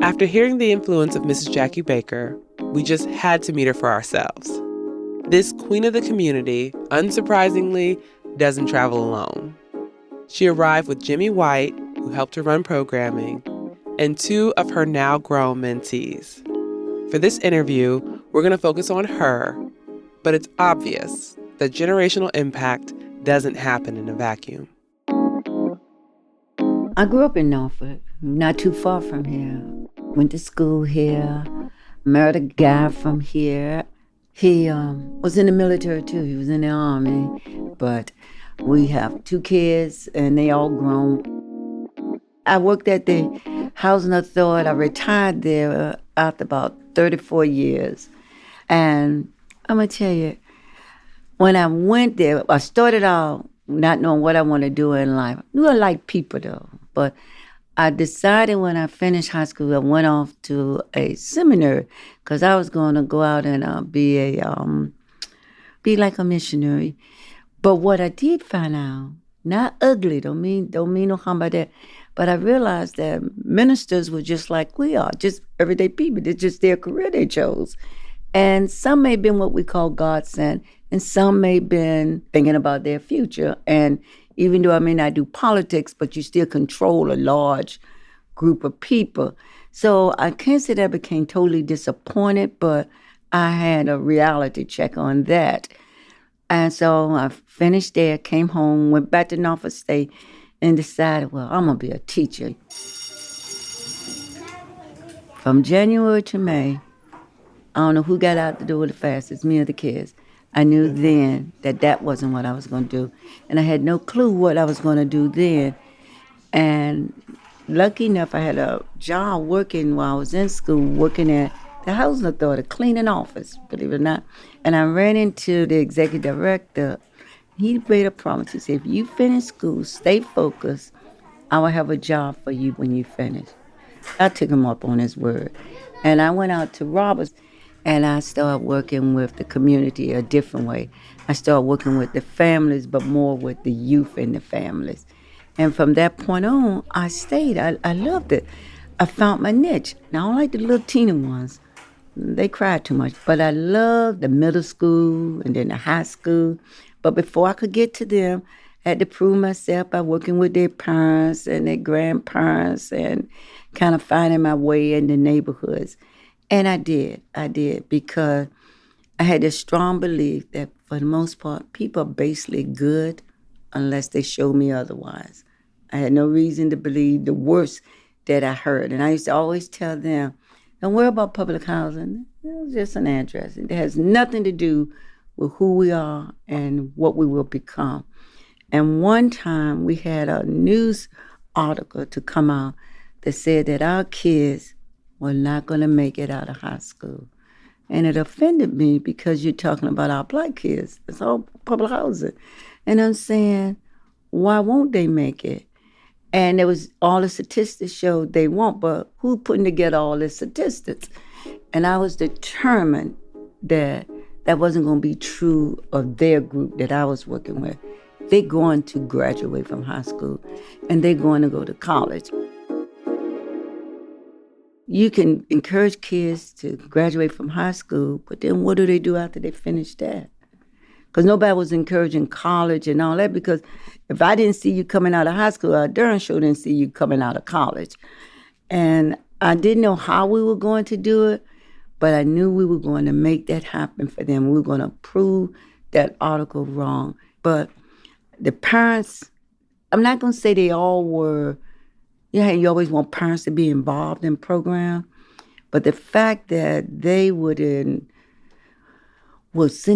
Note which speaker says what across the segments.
Speaker 1: After hearing the influence of Mrs. Jackie Baker, we just had to meet her for ourselves. This queen of the community, unsurprisingly, doesn't travel alone. She arrived with Jimmy White, who helped her run programming, and two of her now grown mentees. For this interview, we're going to focus on her, but it's obvious that generational impact doesn't happen in a vacuum.
Speaker 2: I grew up in Norfolk, not too far from here. Went to school here, married a guy from here. He was in the military too, he was in the Army, but we have 2 kids and they all grown. I worked at the Housing Authority. I retired there after about 34 years. And I'm going to tell you, when I went there, I started out not knowing what I want to do in life. I knew I liked people though, but I decided when I finished high school, I went off to a seminary because I was going to go out and be like a missionary. But what I did find out, not ugly, don't mean no harm by that, but I realized that ministers were just like we are, just everyday people. It's just their career they chose. And some may have been what we call God sent, and some may have been thinking about their future. And even though I may not do politics, but you still control a large group of people. So I can't say that I became totally disappointed, but I had a reality check on that. And so I finished there, came home, went back to Norfolk State, and decided, well, I'm going to be a teacher. From January to May, I don't know who got out the door the fastest, me or the kids. I knew then that that wasn't what I was going to do. And I had no clue what I was going to do then. And lucky enough, I had a job working while I was in school, working at the Housing Authority, cleaning office, believe it or not. And I ran into the executive director. He made a promise. He said, if you finish school, stay focused, I will have a job for you when you finish. I took him up on his word. And I went out to Roberts, and I started working with the community a different way. I started working with the families, but more with the youth and the families. And from that point on, I stayed. I loved it. I found my niche. Now, I don't like the little teeny ones. They cried too much. But I loved the middle school and then the high school. But before I could get to them, I had to prove myself by working with their parents and their grandparents and kind of finding my way in the neighborhoods. And I did, because I had this strong belief that for the most part, people are basically good unless they show me otherwise. I had no reason to believe the worst that I heard. And I used to always tell them, don't worry about public housing. It's just an address. It has nothing to do with who we are and what we will become. And one time we had a news article to come out that said that our kids were not going to make it out of high school. And it offended me because you're talking about our black kids. It's all public housing. And I'm saying, why won't they make it? And there was all the statistics showed they won't, but who putting together all the statistics? And I was determined that that wasn't going to be true of their group that I was working with. They're going to graduate from high school, and they're going to go to college. You can encourage kids to graduate from high school, but then what do they do after they finish that? Because nobody was encouraging college and all that, because if I didn't see you coming out of high school, I darn sure didn't see you coming out of college. And I didn't know how we were going to do it, but I knew we were going to make that happen for them. We were going to prove that article wrong. But the parents, I'm not going to say they all were, you always want parents to be involved in program, but the fact that they would send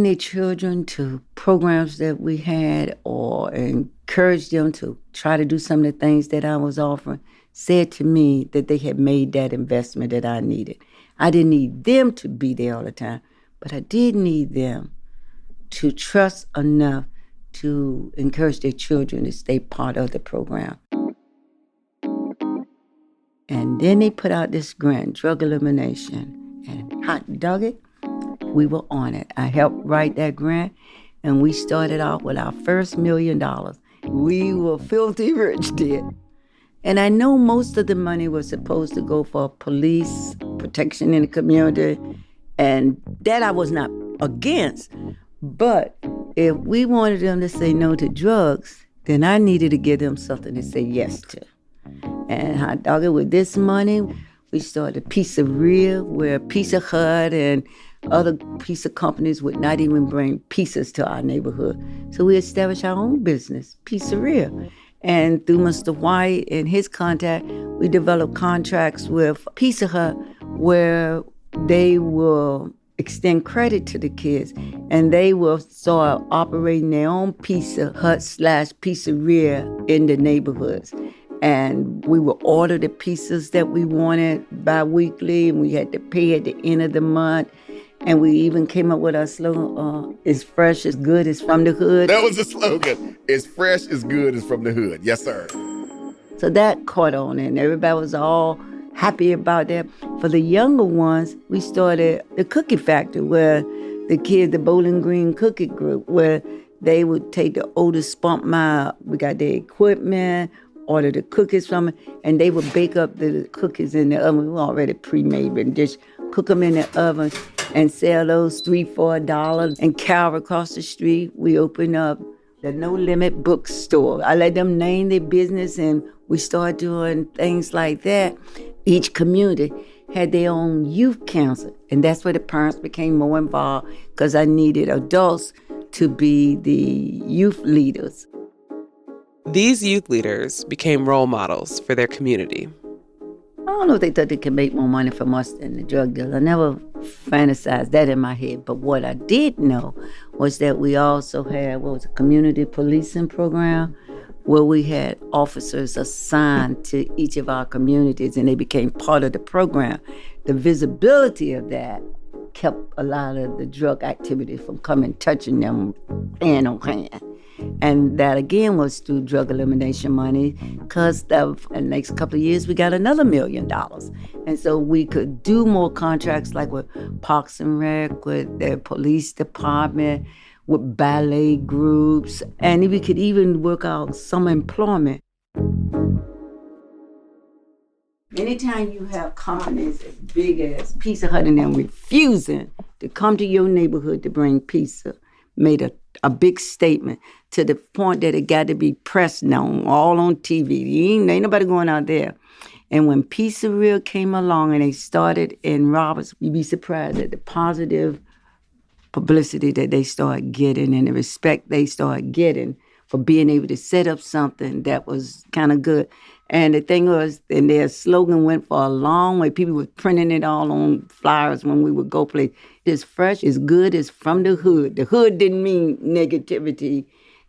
Speaker 2: their children to programs that we had or encourage them to try to do some of the things that I was offering said to me that they had made that investment that I needed. I didn't need them to be there all the time, but I did need them to trust enough to encourage their children to stay part of the program. And then they put out this grant, drug elimination, and hot dog it, we were on it. I helped write that grant, and we started off with our first $1 million. We were filthy rich then. And I know most of the money was supposed to go for police protection in the community, and that I was not against. But if we wanted them to say no to drugs, then I needed to give them something to say yes to. And hot dog it with this money, we started Pizzeria, where Pizza Hut and other pizza companies would not even bring pizzas to our neighborhood. So we established our own business, Pizzeria. And through Mr. White and his contact, we developed contracts with Pizza Hut where they will extend credit to the kids, and they will start operating their own Pizza Hut / Pizzeria in the neighborhoods. And we would order the pizzas that we wanted bi-weekly, and we had to pay at the end of the month. And we even came up with our slogan, "It's fresh, it's good, it's from the hood."
Speaker 3: That was the slogan. It's fresh, it's good, it's from the hood. Yes, sir.
Speaker 2: So that caught on, and everybody was all happy about that. For the younger ones, we started the Cookie Factory, where the kids, the Bowling Green Cookie Group, where they would take the oldest spunk mile. We got their equipment, order the cookies from it, and they would bake up the cookies in the oven. We were already pre-made, and just cook them in the oven and sell those $3 for $1. And Carol across the street, we opened up the No Limit Bookstore. I let them name their business, and we started doing things like that. Each community had their own youth council, and that's where the parents became more involved, because I needed adults to be the youth leaders.
Speaker 1: These youth leaders became role models for their community.
Speaker 2: I don't know if they thought they could make more money from us than the drug dealers. I never fantasized that in my head. But what I did know was that we also had a community policing program, where we had officers assigned to each of our communities, and they became part of the program. The visibility of that kept a lot of the drug activity from coming, touching them hand on hand. And that, again, was through drug elimination money, because in the next couple of years, we got another $1 million. And so we could do more contracts, like with Parks and Rec, with their police department, with ballet groups, and we could even work out some employment. Anytime you have companies as big as Pizza Hut and them refusing to come to your neighborhood to bring pizza, made a big statement, to the point that it got to be press known, all on TV. Ain't nobody going out there. And when Pizzeria came along and they started in Roberts, you'd be surprised at the positive publicity that they started getting and the respect they started getting for being able to set up something that was kind of good. And the thing was, and their slogan went for a long way. People were printing it all on flyers when we would go play. It's fresh, it's good, it's from the hood. The hood didn't mean negativity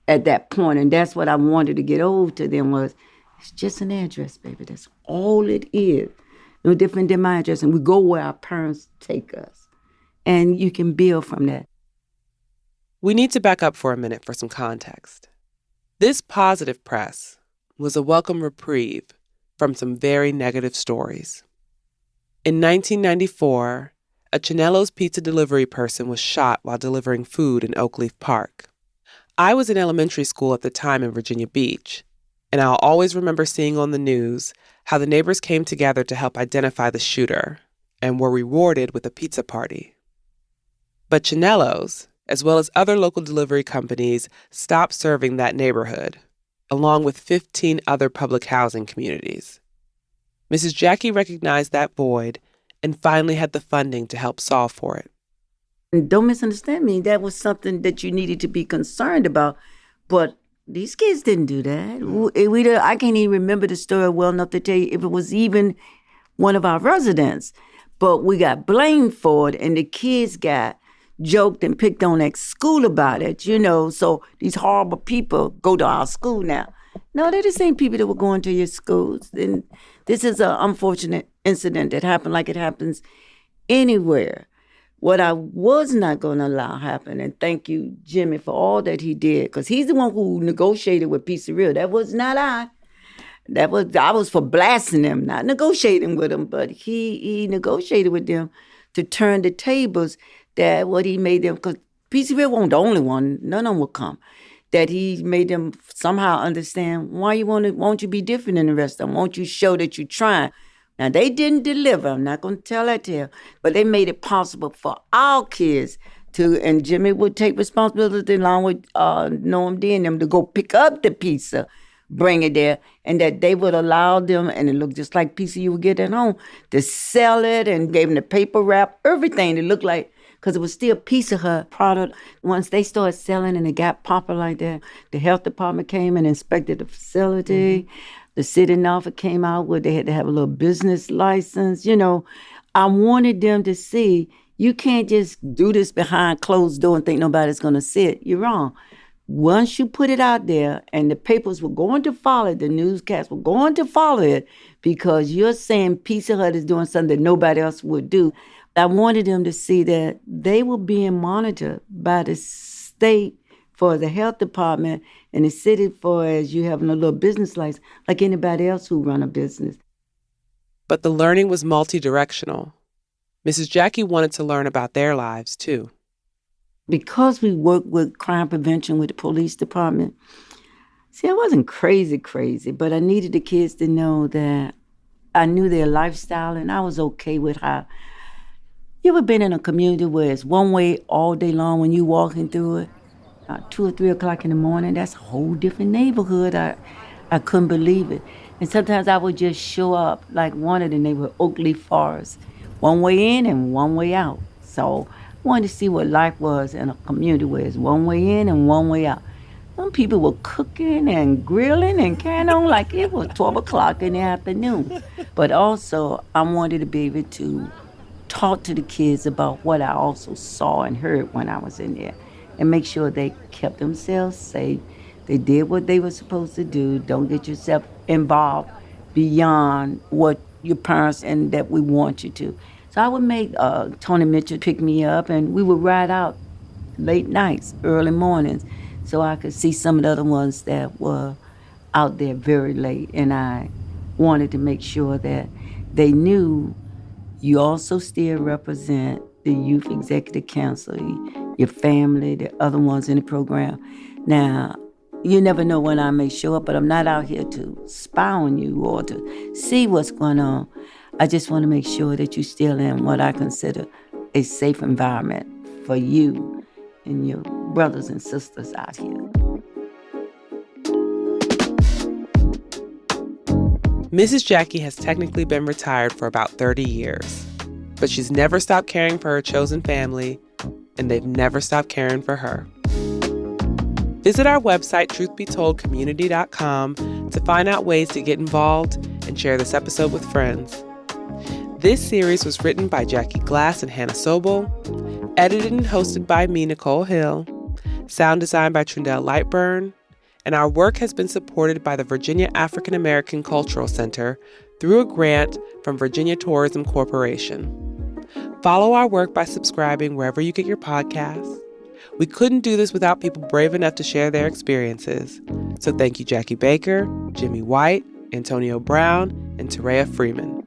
Speaker 2: at that point. And that's what I wanted to get over to them was, it's just an address, baby. That's all it is. No different than my address. And we go where our parents take us. And you can build from that.
Speaker 1: We need to back up for a minute for some context. This positive press was a welcome reprieve from some very negative stories. In 1994, a Chinello's pizza delivery person was shot while delivering food in Oakleaf Park. I was in elementary school at the time in Virginia Beach, and I'll always remember seeing on the news how the neighbors came together to help identify the shooter and were rewarded with a pizza party. But Chinello's, as well as other local delivery companies, stopped serving that neighborhood, along with 15 other public housing communities. Mrs. Jackie recognized that void and finally had the funding to help solve for it.
Speaker 2: And don't misunderstand me. That was something that you needed to be concerned about. But these kids didn't do that. I can't even remember the story well enough to tell you if it was even one of our residents. But we got blamed for it, and the kids got joked and picked on at school about it, so these horrible people go to our school now. No, they're the same people that were going to your schools. And this is an unfortunate incident that happened like it happens anywhere. What I was not going to allow happen, and thank you, Jimmy, for all that he did, because he's the one who negotiated with Pizzeria. That was not I. I was for blasting them, not negotiating with them, but he negotiated with them to turn the tables. That what he made them, because Pizzeria wasn't the only one, none of them would come, that he made them somehow understand why won't you be different than the rest of them? Won't you show that you're trying? Now, they didn't deliver. I'm not going to tell that tale. But they made it possible for our kids to, and Jimmy would take responsibility along with Noam D and them to go pick up the pizza, bring it there, and that they would allow them, and it looked just like pizza you would get at home, to sell it and gave them the paper wrap, everything to look like, because it was still Pizza Hut product. Once they started selling and it got popular like that, the health department came and inspected the facility. Mm-hmm. The city of Norfolk came out where they had to have a little business license. I wanted them to see you can't just do this behind closed door and think nobody's going to see it. You're wrong. Once you put it out there and the papers were going to follow it, the newscasts were going to follow it because you're saying Pizza Hut is doing something that nobody else would do. I wanted them to see that they were being monitored by the state for the health department and the city for as you having a little business license like anybody else who run a business.
Speaker 1: But the learning was multi-directional. Mrs. Jackie wanted to learn about their lives, too.
Speaker 2: Because we worked with crime prevention with the police department, see, I wasn't crazy, but I needed the kids to know that I knew their lifestyle and I was okay with how. You ever been in a community where it's one way all day long when you walking through it? 2 or 3 o'clock in the morning, that's a whole different neighborhood. I couldn't believe it. And sometimes I would just show up like one of the neighborhood, Oakley Forest, one way in and one way out. So I wanted to see what life was in a community where it's one way in and one way out. Some people were cooking and grilling and carrying on like it was 12 o'clock in the afternoon. But also, I wanted to be able to talk to the kids about what I also saw and heard when I was in there and make sure they kept themselves safe. They did what they were supposed to do. Don't get yourself involved beyond what your parents and that we want you to. So I would make Tony Mitchell pick me up and we would ride out late nights, early mornings, so I could see some of the other ones that were out there very late. And I wanted to make sure that they knew you also still represent the Youth Executive Council, your family, the other ones in the program. Now, you never know when I may show up, but I'm not out here to spy on you or to see what's going on. I just want to make sure that you're still in what I consider a safe environment for you and your brothers and sisters out here.
Speaker 1: Mrs. Jackie has technically been retired for about 30 years, but she's never stopped caring for her chosen family, and they've never stopped caring for her. Visit our website, truthbetoldcommunity.com, to find out ways to get involved and share this episode with friends. This series was written by Jackie Glass and Hannah Sobel, edited and hosted by me, Nicole Hill, sound designed by Trundell Lightburn, and our work has been supported by the Virginia African American Cultural Center through a grant from Virginia Tourism Corporation. Follow our work by subscribing wherever you get your podcasts. We couldn't do this without people brave enough to share their experiences. So thank you, Jackie Baker, Jimmy White, Antonio Brown, and Terea Freeman.